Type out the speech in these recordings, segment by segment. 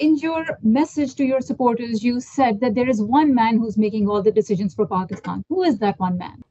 In your message to your supporters, you said that there is one man who's making all the decisions for Pakistan. Who is that one man?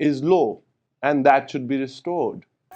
is low and that should be restored.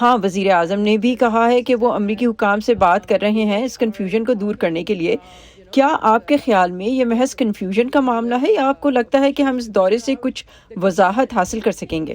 ہاں، وزیر اعظم نے بھی کہا ہے کہ وہ امریکی حکام سے بات کر رہے ہیں اس کنفیوژن کو دور کرنے کے لیے۔ کیا آپ کے خیال میں یہ محض کنفیوژن کا معاملہ ہے یا آپ کو لگتا ہے کہ ہم اس دورے سے کچھ وضاحت حاصل کر سکیں گے؟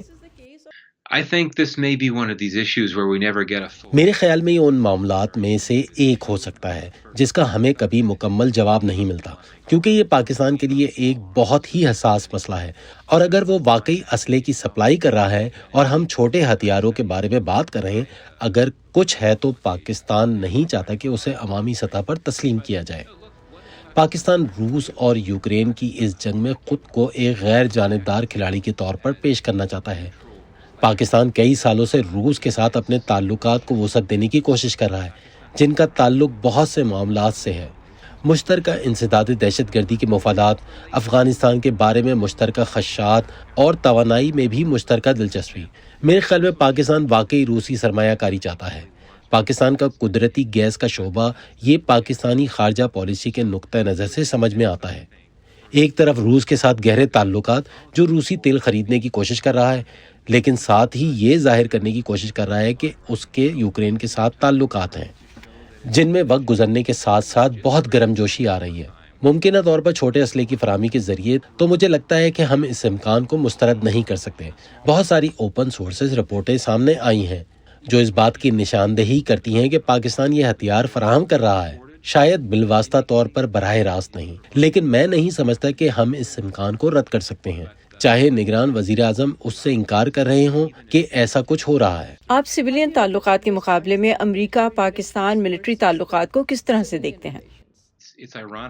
میرے خیال میں یہ ان معاملات میں سے ایک ہو سکتا ہے جس کا ہمیں کبھی مکمل جواب نہیں ملتا، کیونکہ یہ پاکستان کے لیے ایک بہت ہی حساس مسئلہ ہے، اور اگر وہ واقعی اسلحے کی سپلائی کر رہا ہے اور ہم چھوٹے ہتھیاروں کے بارے میں بات کر رہے ہیں، اگر کچھ ہے تو پاکستان نہیں چاہتا کہ اسے عوامی سطح پر تسلیم کیا جائے۔ پاکستان روس اور یوکرین کی اس جنگ میں خود کو ایک غیر جانبدار کھلاڑی کے طور پر پیش کرنا چاہتا ہے۔ پاکستان کئی سالوں سے روس کے ساتھ اپنے تعلقات کو وسعت دینے کی کوشش کر رہا ہے، جن کا تعلق بہت سے معاملات سے ہے۔ مشترکہ انسداد دہشت گردی کے مفادات، افغانستان کے بارے میں مشترکہ خدشات اور توانائی میں بھی مشترکہ دلچسپی۔ میرے خیال میں پاکستان واقعی روسی سرمایہ کاری چاہتا ہے۔ پاکستان کا قدرتی گیس کا شعبہ یہ پاکستانی خارجہ پالیسی کے نقطہ نظر سے سمجھ میں آتا ہے۔ ایک طرف روس کے ساتھ گہرے تعلقات جو روسی تیل خریدنے کی کوشش کر رہا ہے، لیکن ساتھ ہی یہ ظاہر کرنے کی کوشش کر رہا ہے کہ اس کے یوکرین کے ساتھ تعلقات ہیں جن میں وقت گزرنے کے ساتھ ساتھ بہت گرم جوشی آ رہی ہے، ممکنہ طور پر چھوٹے اسلحے کی فراہمی کے ذریعے۔ تو مجھے لگتا ہے کہ ہم اس امکان کو مسترد نہیں کر سکتے۔ بہت ساری اوپن سورسز رپورٹیں سامنے آئی ہیں جو اس بات کی نشاندہی کرتی ہیں کہ پاکستان یہ ہتھیار فراہم کر رہا ہے، شاید بالواسطہ طور پر براہ راست نہیں، لیکن میں نہیں سمجھتا کہ ہم اس امکان کو رد کر سکتے ہیں، چاہے نگران وزیر اعظم اس سے انکار کر رہے ہوں کہ ایسا کچھ ہو رہا ہے۔ آپ سویلین تعلقات کے مقابلے میں امریکہ پاکستان ملٹری تعلقات کو کس طرح سے دیکھتے ہیں؟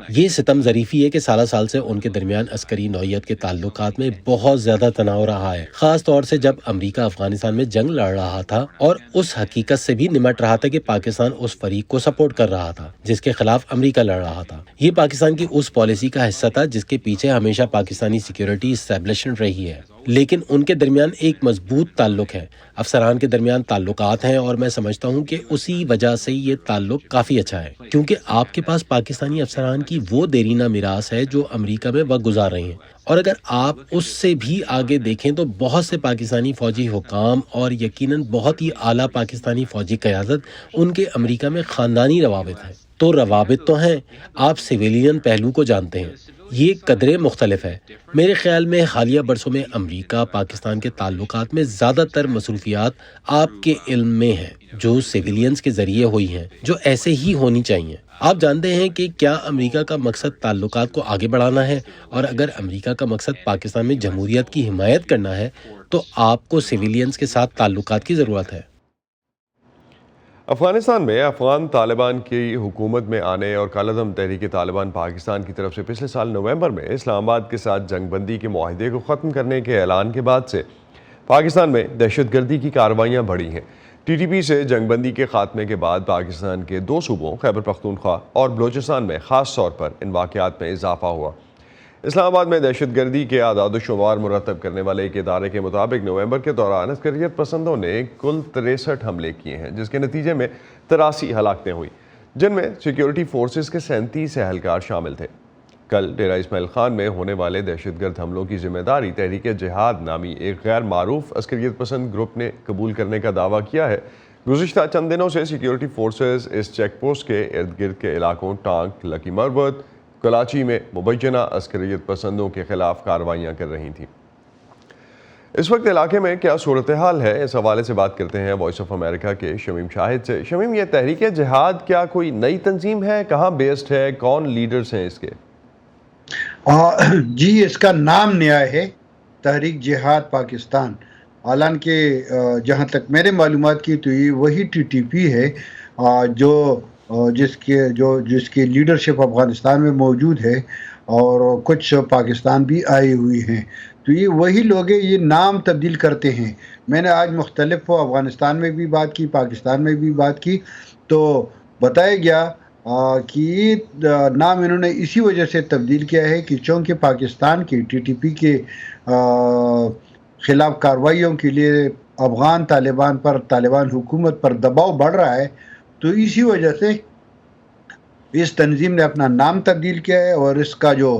یہ ستم ظریفی ہے کہ سالہ سال سے ان کے درمیان عسکری نوعیت کے تعلقات میں بہت زیادہ تناؤ رہا ہے، خاص طور سے جب امریکہ افغانستان میں جنگ لڑ رہا تھا اور اس حقیقت سے بھی نمٹ رہا تھا کہ پاکستان اس فریق کو سپورٹ کر رہا تھا جس کے خلاف امریکہ لڑ رہا تھا۔ یہ پاکستان کی اس پالیسی کا حصہ تھا جس کے پیچھے ہمیشہ پاکستانی سیکیورٹی اسٹیبلشمنٹ رہی ہے، لیکن ان کے درمیان ایک مضبوط تعلق ہے، افسران کے درمیان تعلقات ہیں، اور میں سمجھتا ہوں کہ اسی وجہ سے یہ تعلق کافی اچھا ہے، کیونکہ آپ کے پاس پاکستانی افسران کی وہ دیرینہ میراث ہے جو امریکہ میں وقت گزار رہے ہیں، اور اگر آپ اس سے بھی آگے دیکھیں تو بہت سے پاکستانی فوجی حکام اور یقیناً بہت ہی اعلیٰ پاکستانی فوجی قیادت ان کے امریکہ میں خاندانی روابط ہیں۔ تو روابط تو ہیں، آپ سویلین پہلو کو جانتے ہیں، یہ قدرے مختلف ہے۔ میرے خیال میں حالیہ برسوں میں امریکہ پاکستان کے تعلقات میں زیادہ تر مصروفیات آپ کے علم میں ہیں جو سیویلینز کے ذریعے ہوئی ہیں، جو ایسے ہی ہونی چاہیے۔ آپ جانتے ہیں کہ کیا امریکہ کا مقصد تعلقات کو آگے بڑھانا ہے، اور اگر امریکہ کا مقصد پاکستان میں جمہوریت کی حمایت کرنا ہے تو آپ کو سیویلینز کے ساتھ تعلقات کی ضرورت ہے۔ افغانستان میں افغان طالبان کی حکومت میں آنے اور کالعدم تحریک طالبان پاکستان کی طرف سے پچھلے سال نومبر میں اسلام آباد کے ساتھ جنگ بندی کے معاہدے کو ختم کرنے کے اعلان کے بعد سے پاکستان میں دہشت گردی کی کارروائیاں بڑھی ہیں۔ ٹی ٹی پی سے جنگ بندی کے خاتمے کے بعد پاکستان کے دو صوبوں خیبر پختونخوا اور بلوچستان میں خاص طور پر ان واقعات میں اضافہ ہوا۔ اسلام آباد میں دہشت گردی کے اعداد و شمار مرتب کرنے والے ایک ادارے کے مطابق نومبر کے دوران عسکریت پسندوں نے کل 63 حملے کیے ہیں، جس کے نتیجے میں 83 ہلاکتیں ہوئی، جن میں سیکیورٹی فورسز کے 37 اہلکار شامل تھے۔ کل ڈیرہ اسماعیل خان میں ہونے والے دہشت گرد حملوں کی ذمہ داری تحریک جہاد نامی ایک غیر معروف عسکریت پسند گروپ نے قبول کرنے کا دعویٰ کیا ہے۔ گزشتہ چند دنوں سے سیکیورٹی فورسز اس چیک پوسٹ کے ارد گرد کے علاقوں ٹانک، لکی مروت، کراچی میں مبینہ عسکریت پسندوں کے خلاف کارروائیاں کر رہی تھیں۔ اس وقت علاقے میں کیا صورتحال ہے، اس حوالے سے بات کرتے ہیں وائس آف امریکہ کے شمیم شاہد سے۔ شمیم، یہ تحریک جہاد کیا کوئی نئی تنظیم ہے؟ کہاں بیسڈ ہے؟ کون لیڈرز ہیں اس کے؟ جی، اس کا نام نیا ہے، تحریک جہاد پاکستان، حالانکہ جہاں تک میرے معلومات کی تو یہ وہی ٹی ٹی پی ہے جس کی لیڈرشپ افغانستان میں موجود ہے، اور کچھ پاکستان بھی آئی ہوئی ہیں، تو یہ وہی لوگ ہیں، یہ نام تبدیل کرتے ہیں۔ میں نے آج مختلف افغانستان میں بھی بات کی، پاکستان میں بھی بات کی، تو بتایا گیا کہ یہ نام انہوں نے اسی وجہ سے تبدیل کیا ہے کہ چونکہ پاکستان کی ٹی ٹی پی کے خلاف کارروائیوں کے لیے افغان طالبان حکومت پر دباؤ بڑھ رہا ہے، تو اسی وجہ سے اس تنظیم نے اپنا نام تبدیل کیا ہے، اور اس کا جو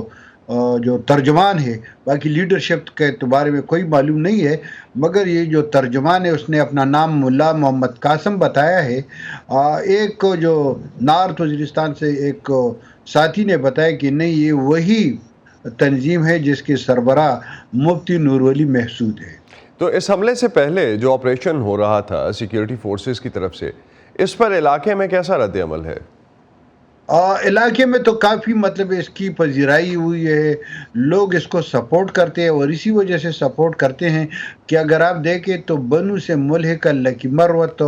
جو ترجمان ہے، باقی لیڈرشپ کے بارے میں کوئی معلوم نہیں ہے، مگر یہ جو ترجمان ہے اس نے اپنا نام ملا محمد قاسم بتایا ہے۔ ایک جو نارتھ وزیرستان سے ایک ساتھی نے بتایا کہ نہیں، یہ وہی تنظیم ہے جس کے سربراہ مفتی نور ولی محسود ہے۔ تو اس حملے سے پہلے جو آپریشن ہو رہا تھا سیکیورٹی فورسز کی طرف سے، اس پر علاقے میں کیسا رد عمل ہے؟ علاقے میں تو کافی اس کی پذیرائی ہوئی ہے، لوگ اس کو سپورٹ کرتے ہیں، اور اسی وجہ سے سپورٹ کرتے ہیں کہ اگر آپ دیکھیں تو بنو سے ملحقہ لکی مروت،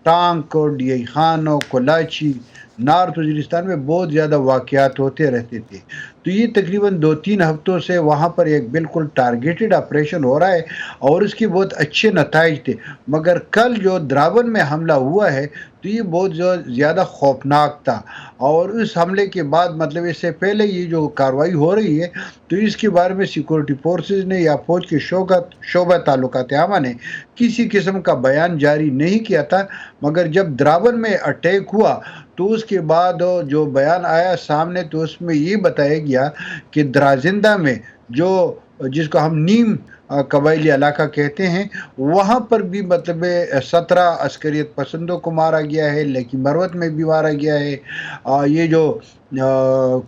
ٹانک، ڈی خان، کلاچی، نارتھ وزیرستان میں بہت زیادہ واقعات ہوتے رہتے تھے۔ تو یہ تقریباً 2-3 ہفتوں سے وہاں پر ایک بالکل ٹارگیٹڈ آپریشن ہو رہا ہے، اور اس کی بہت اچھے نتائج تھے۔ مگر کل جو درابن میں حملہ ہوا ہے تو یہ بہت زیادہ خوفناک تھا، اور اس حملے کے بعد اس سے پہلے یہ جو کارروائی ہو رہی ہے تو اس کے بارے میں سیکورٹی فورسز نے یا فوج کے شعبہ تعلقات عامہ نے کسی قسم کا بیان جاری نہیں کیا تھا، مگر جب درابن میں اٹیک ہوا تو اس کے بعد جو بیان آیا سامنے تو اس میں یہ بتایا گیا کہ درازندہ میں جس کو ہم نیم قبائلی علاقہ کہتے ہیں، وہاں پر بھی 17 عسکریت پسندوں کو مارا گیا ہے، لکی مروت میں بھی مارا گیا ہے، یہ جو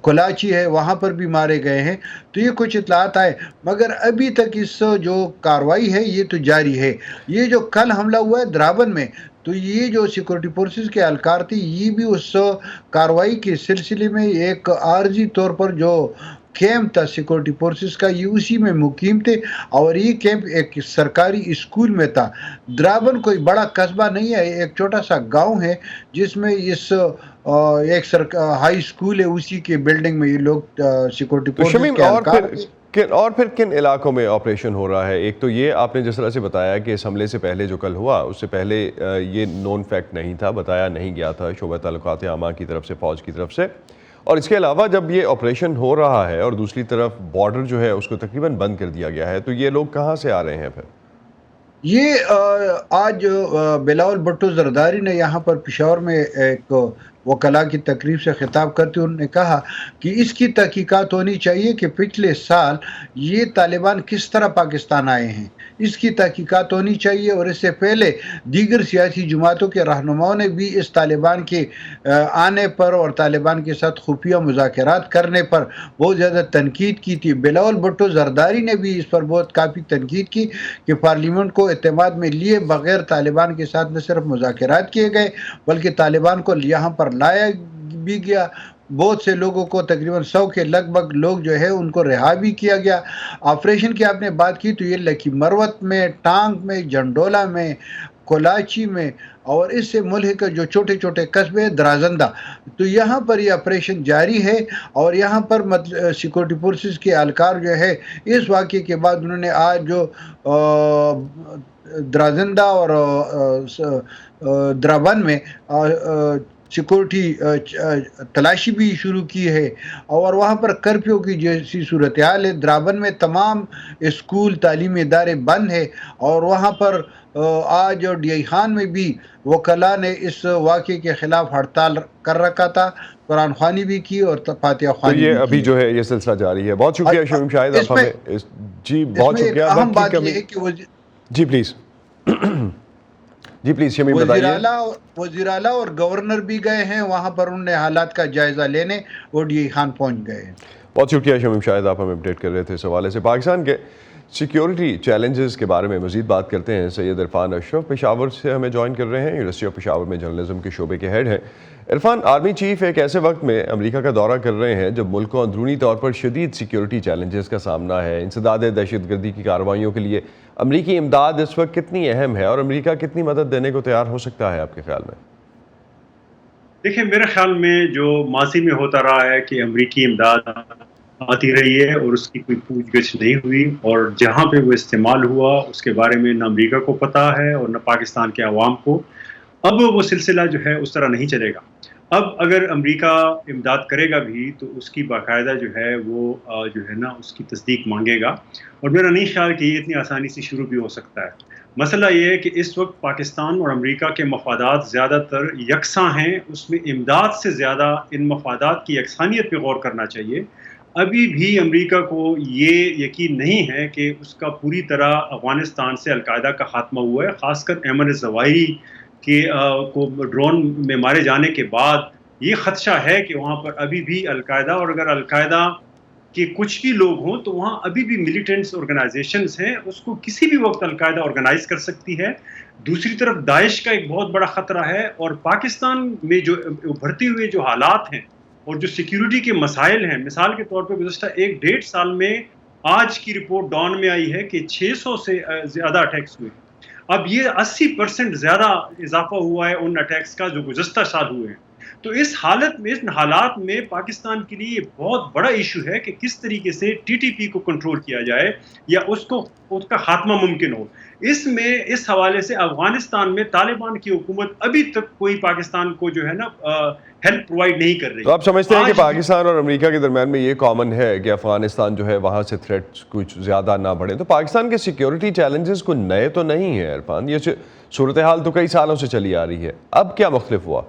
کلاچی ہے وہاں پر بھی مارے گئے ہیں۔ تو یہ کچھ اطلاعات آئے، مگر ابھی تک اس جو کاروائی ہے یہ تو جاری ہے۔ یہ جو کل حملہ ہوا ہے درابن میں، تو یہ جو سیکورٹی فورسز کے اہلکار تھے یہ بھی اس کاروائی کے سلسلے میں ایک عارضی طور پر جو کیمپ تھا سیکورٹی فورسز کا، یہ اسی میں مقیم تھے، اور یہ کیمپ ایک سرکاری اسکول میں تھا۔ درابن کوئی بڑا قصبہ نہیں ہے، ایک چھوٹا سا گاؤں ہے جس میں ایک ہائی اسکول ہے، اسی کے بلڈنگ میں یہ لوگ سیکورٹی فورسز کے اہلکار اور پھر کن علاقوں میں آپریشن ہو رہا ہے؟ ایک تو یہ آپ نے جس طرح سے بتایا کہ اس حملے سے پہلے جو کل ہوا اس سے پہلے یہ نون فیکٹ نہیں تھا، بتایا نہیں گیا تھا شعبہ تعلقات عامہ کی طرف سے، فوج کی طرف سے، اور اس کے علاوہ جب یہ آپریشن ہو رہا ہے اور دوسری طرف بارڈر جو ہے اس کو تقریباً بند کر دیا گیا ہے، تو یہ لوگ کہاں سے آ رہے ہیں پھر؟ یہ آج بلاول بھٹو زرداری نے یہاں پر پشاور میں ایک وکلاء کی تقریب سے خطاب کرتے انہوں نے کہا کہ اس کی تحقیقات ہونی چاہیے کہ پچھلے سال یہ طالبان کس طرح پاکستان آئے ہیں، اس کی تحقیقات ہونی چاہیے، اور اس سے پہلے دیگر سیاسی جماعتوں کے رہنماؤں نے بھی اس طالبان کے آنے پر اور طالبان کے ساتھ خفیہ مذاکرات کرنے پر بہت زیادہ تنقید کی تھی۔ بلاول بھٹو زرداری نے بھی اس پر کافی تنقید کی کہ پارلیمنٹ کو اعتماد میں لیے بغیر طالبان کے ساتھ نہ صرف مذاکرات کیے گئے بلکہ طالبان کو یہاں پر لایا بھی گیا، بہت سے لوگوں کو تقریباً 100 کے لگ بھگ لوگ جو ہے ان کو رہا بھی کیا گیا۔ آپریشن کی آپ نے بات کی تو یہ لکی مروت میں، ٹانک میں، جنڈولا میں، کلاچی میں، اور اس سے ملحقہ جو چھوٹے چھوٹے قصبے درازندہ، تو یہاں پر یہ آپریشن جاری ہے، اور یہاں پر سیکورٹی فورسز کے اہلکار جو ہے اس واقعے کے بعد انہوں نے آج جو درازندہ اور درابن میں سیکورٹی تلاشی بھی شروع کی ہے، اور وہاں پر کرفیو کی جیسی صورتحال ہے۔ درابن میں تمام اسکول، تعلیمی ادارے بند ہے، اور وہاں پر آج ڈی آئی خان میں بھی وکلاء نے اس واقعے کے خلاف ہڑتال کر رکھا تھا، قرآن خوانی بھی کی اور فاتحہ خوانی بھی کی۔ یہ ابھی جو ہے یہ سلسلہ جاری ہے۔ بہت شکریہ شمیم شاہد، آپ ہمیں جی بہت شکریہ۔ اہم بات یہ ہے کہ جی پلیز جی پلیز شمیم بتائیے۔ وزیر اعلیٰ اور گورنر بھی گئے ہیں وہاں پر، انہوں نے حالات کا جائزہ لینے وہ ڈی آئی خان پہنچ گئے ہیں۔ بہت شکریہ شمیم شاہد، آپ ہمیں اپڈیٹ کر رہے تھے اس حوالے سے۔ پاکستان کے سیکیورٹی چیلنجز کے بارے میں مزید بات کرتے ہیں۔ سید عرفان اشرف پشاور سے ہمیں جوائن کر رہے ہیں، یونیورسٹی آف پشاور میں جرنلزم کے شعبے کے ہیڈ ہیں۔ عرفان، آرمی چیف ایک ایسے وقت میں امریکہ کا دورہ کر رہے ہیں جب ملک کو اندرونی طور پر شدید سیکیورٹی چیلنجز کا سامنا ہے۔ انسداد دہشت گردی کی کارروائیوں کے لیے امریکی امداد اس وقت کتنی اہم ہے، اور امریکہ کتنی مدد دینے کو تیار ہو سکتا ہے آپ کے خیال میں؟ دیکھیں، میرے خیال میں جو ماضی میں ہوتا رہا ہے کہ امریکی امداد آتی رہی ہے اور اس کی کوئی پوچھ گچھ نہیں ہوئی، اور جہاں پہ وہ استعمال ہوا اس کے بارے میں نہ امریکہ کو پتہ ہے اور نہ پاکستان کے عوام کو۔ اب وہ سلسلہ جو ہے اس طرح نہیں چلے گا۔ اب اگر امریکہ امداد کرے گا بھی تو اس کی باقاعدہ جو ہے وہ جو ہے نا اس کی تصدیق مانگے گا، اور میرا نہیں خیال کہ یہ اتنی آسانی سے شروع بھی ہو سکتا ہے۔ مسئلہ یہ ہے کہ اس وقت پاکستان اور امریکہ کے مفادات زیادہ تر یکساں ہیں، اس میں امداد سے زیادہ ان مفادات کی یکسانیت پہ غور کرنا چاہیے۔ ابھی بھی امریکہ کو یہ یقین نہیں ہے کہ اس کا پوری طرح افغانستان سے القاعدہ کا خاتمہ ہوا ہے. خاص کر ایمن الظواہری کے کو ڈرون میں مارے جانے کے بعد یہ خدشہ ہے کہ وہاں پر ابھی بھی القاعدہ، اور اگر القاعدہ کے کچھ بھی لوگ ہوں تو وہاں ابھی بھی ملیٹنٹس آرگنائزیشنز ہیں، اس کو کسی بھی وقت القاعدہ آرگنائز کر سکتی ہے. دوسری طرف داعش کا ایک بہت بڑا خطرہ ہے، اور پاکستان میں جو ابھرتے ہوئے جو حالات ہیں اور جو سیکیورٹی کے مسائل ہیں، مثال کے طور پہ گزشتہ 1-1.5 سال میں آج کی رپورٹ ڈان میں آئی ہے کہ 600 سے زیادہ اٹیکس ہوئے. اب یہ 80% زیادہ اضافہ ہوا ہے ان اٹیکس کا جو گزشتہ سال ہوئے ہیں. تو اس حالات میں پاکستان کے لیے یہ بہت بڑا ایشو ہے کہ کس طریقے سے ٹی ٹی پی کو کنٹرول کیا جائے یا اس کا خاتمہ ممکن ہو. اس حوالے سے افغانستان میں طالبان کی حکومت ابھی تک کوئی پاکستان کو جو ہے نا ہیلپ پرووائڈ نہیں کر رہی. تو آپ سمجھتے ہیں کہ پاکستان اور امریکہ کے درمیان میں یہ کامن ہے کہ افغانستان جو ہے وہاں سے تھریٹ کچھ زیادہ نہ بڑھے؟ تو پاکستان کے سیکیورٹی چیلنجز کو نئے تو نہیں ہیں عرفان، یہ صورتحال تو کئی سالوں سے چلی آ رہی ہے، اب کیا مختلف ہوا؟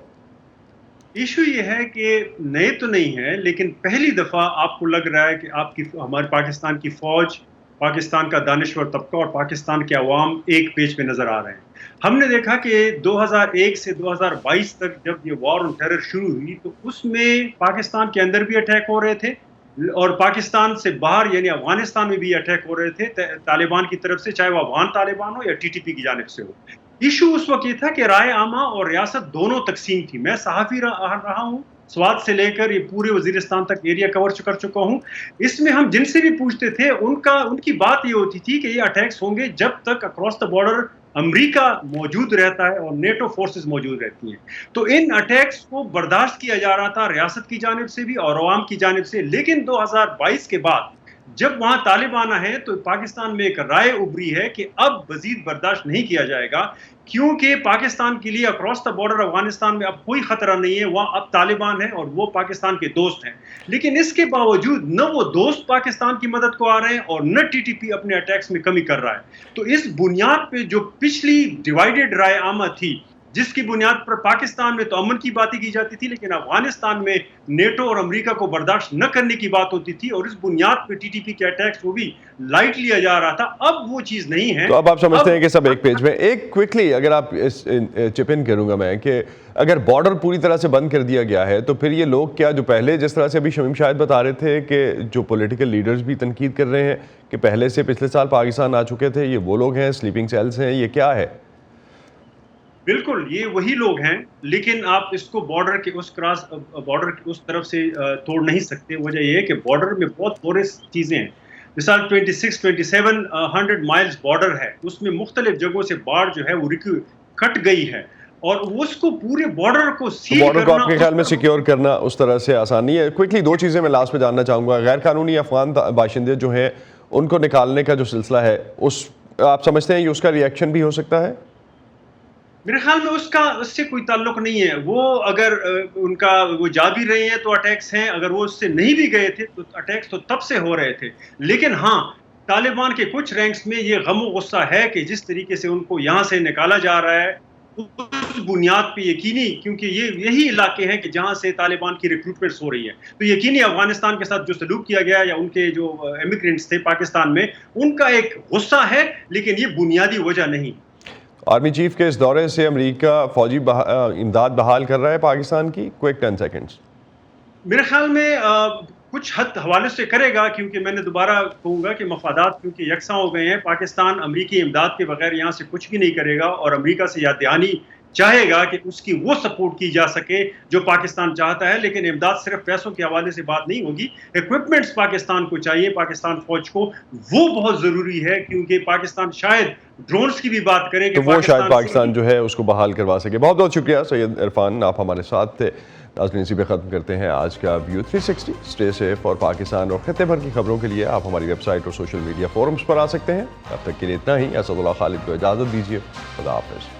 ایشو یہ ہے کہ نئے تو نہیں ہے، لیکن پہلی دفعہ آپ کو لگ رہا ہے کہ ہمارے پاکستان کی فوج، پاکستان کا دانشور طبقہ اور پاکستان کے عوام ایک پیج پہ نظر آ رہے ہیں. ہم نے دیکھا کہ 2001 سے 2022 تک جب یہ وار آن ٹیرر شروع ہوئی تو اس میں پاکستان کے اندر بھی اٹیک ہو رہے تھے اور پاکستان سے باہر یعنی افغانستان میں بھی اٹیک ہو رہے تھے طالبان کی طرف سے، چاہے وہ افغان طالبان ہو یا ٹی ٹی پی کی جانب سے ہو. ایشو اس وقت یہ تھا کہ رائے عامہ اور ریاست دونوں تقسیم تھی. میں صحافی رہا ہوں، سوات سے لے کر یہ پورے وزیرستان تک ایریا کور کر چکا ہوں. اس میں ہم جن سے بھی پوچھتے تھے ان کی بات یہ ہوتی تھی کہ یہ اٹیکس ہوں گے جب تک اکراس دا بارڈر امریکہ موجود رہتا ہے اور نیٹو فورسز موجود رہتی ہیں. تو ان اٹیکس کو برداشت کیا جا رہا تھا ریاست کی جانب سے بھی اور عوام کی جانب سے. لیکن 2022 کے بعد جب وہاں طالبان ہیں تو پاکستان میں ایک رائے ابھری ہے کہ اب مزید برداشت نہیں کیا جائے گا، کیونکہ پاکستان کے لیے اکراس دا بارڈر افغانستان میں اب کوئی خطرہ نہیں ہے. وہاں اب طالبان ہیں اور وہ پاکستان کے دوست ہیں، لیکن اس کے باوجود نہ وہ دوست پاکستان کی مدد کو آ رہے ہیں اور نہ ٹی ٹی پی اپنے اٹیکس میں کمی کر رہا ہے. تو اس بنیاد پہ جو پچھلی ڈیوائیڈڈ رائے عامہ تھی، جس کی بنیاد پر پاکستان میں تو امن کی باتیں کی جاتی تھی لیکن افغانستان میں نیٹو اور امریکہ کو برداشت نہ کرنے کی بات ہوتی تھی، اور اس بنیاد پہ ٹی ٹی پی کے اٹیکس وہ بھی لائٹ لیا جا رہا تھا. اب وہ چیز نہیں ہے. تو اب آپ سمجھتے ہیں کہ سب ایک پیج میں. ایک کوئکلی اگر آپ چپ ان کروں گا میں کہ اگر بارڈر پوری طرح سے بند کر دیا گیا ہے تو پھر یہ لوگ کیا جو پہلے جس طرح سے ابھی شمیم شاہد بتا رہے تھے کہ جو پولیٹیکل لیڈرز بھی تنقید کر رہے ہیں کہ پہلے سے پچھلے سال پاکستان آ چکے تھے، یہ وہ لوگ ہیں، سلیپنگ سیلز ہیں، یہ کیا ہے؟ بالکل یہ وہی لوگ ہیں، لیکن آپ اس کو بارڈر کے اس طرف سے توڑ نہیں سکتے. وجہ یہ ہے کہ بارڈر میں بہت پورس چیزیں ہیں. مثال 2700 مائلز بارڈر ہے، اس میں مختلف جگہوں سے باڑ جو ہے وہ کٹ گئی ہے اور اس کو پورے بارڈر کو سیل بارڈر کو آپ کے خیال میں سیکیور کرنا اس طرح سے آسانی ہے؟ کوئکلی دو چیزیں میں لاسٹ میں جاننا چاہوں گا. غیر قانونی افغان باشندے جو ہیں ان کو نکالنے کا جو سلسلہ ہے، آپ سمجھتے ہیں یہ اس کا ری ایکشن بھی ہو سکتا ہے؟ میرے خیال میں اس سے کوئی تعلق نہیں ہے. وہ اگر وہ جا بھی رہے ہیں تو اٹیکس ہیں، اگر وہ اس سے نہیں بھی گئے تھے تو اٹیکس تو تب سے ہو رہے تھے. لیکن ہاں طالبان کے کچھ رینکس میں یہ غم و غصہ ہے کہ جس طریقے سے ان کو یہاں سے نکالا جا رہا ہے اس بنیاد پہ یقینی، کیونکہ یہی علاقے ہیں کہ جہاں سے طالبان کی ریکروٹمنٹس ہو رہی ہیں، تو یقینی افغانستان کے ساتھ جو سلوک کیا گیا یا ان کے جو امیگرینٹس تھے پاکستان میں ان کا ایک غصہ ہے، لیکن یہ بنیادی وجہ نہیں. آرمی چیف کے اس دورے سے امریکہ فوجی امداد بحال کر رہا ہے پاکستان کی؟ Quick 10 seconds. میرے خیال میں کچھ حد حوالے سے کرے گا، کیونکہ میں نے دوبارہ کہوں گا کہ مفادات کیونکہ یکساں ہو گئے ہیں. پاکستان امریکی امداد کے بغیر یہاں سے کچھ بھی نہیں کرے گا، اور امریکہ سے یاد دہانی چاہے گا کہ اس کی وہ سپورٹ کی جا سکے جو پاکستان چاہتا ہے. لیکن امداد صرف پیسوں کے حوالے سے بات نہیں ہوگی، ایکوپمنٹس پاکستان کو چاہیے، پاکستان فوج کو وہ بہت ضروری ہے، کیونکہ پاکستان شاید ڈرونز کی بھی بات کرے کہ وہ شاید پاکستان جو ہے اس کو بحال کروا سکے. بہت بہت شکریہ سید عرفان، آپ ہمارے ساتھ تھے. ناظرین اسی پہ ختم کرتے ہیں آج کا ویو 360. اسٹے سیف، اور پاکستان اور خطے بھر کی خبروں کے لیے آپ ہماری ویب سائٹ اور سوشل میڈیا فورمز پر آ سکتے ہیں. اب تک کے لیے اتنا ہی. اسد اللہ خالد کو اجازت دیجیے. خدا حافظ.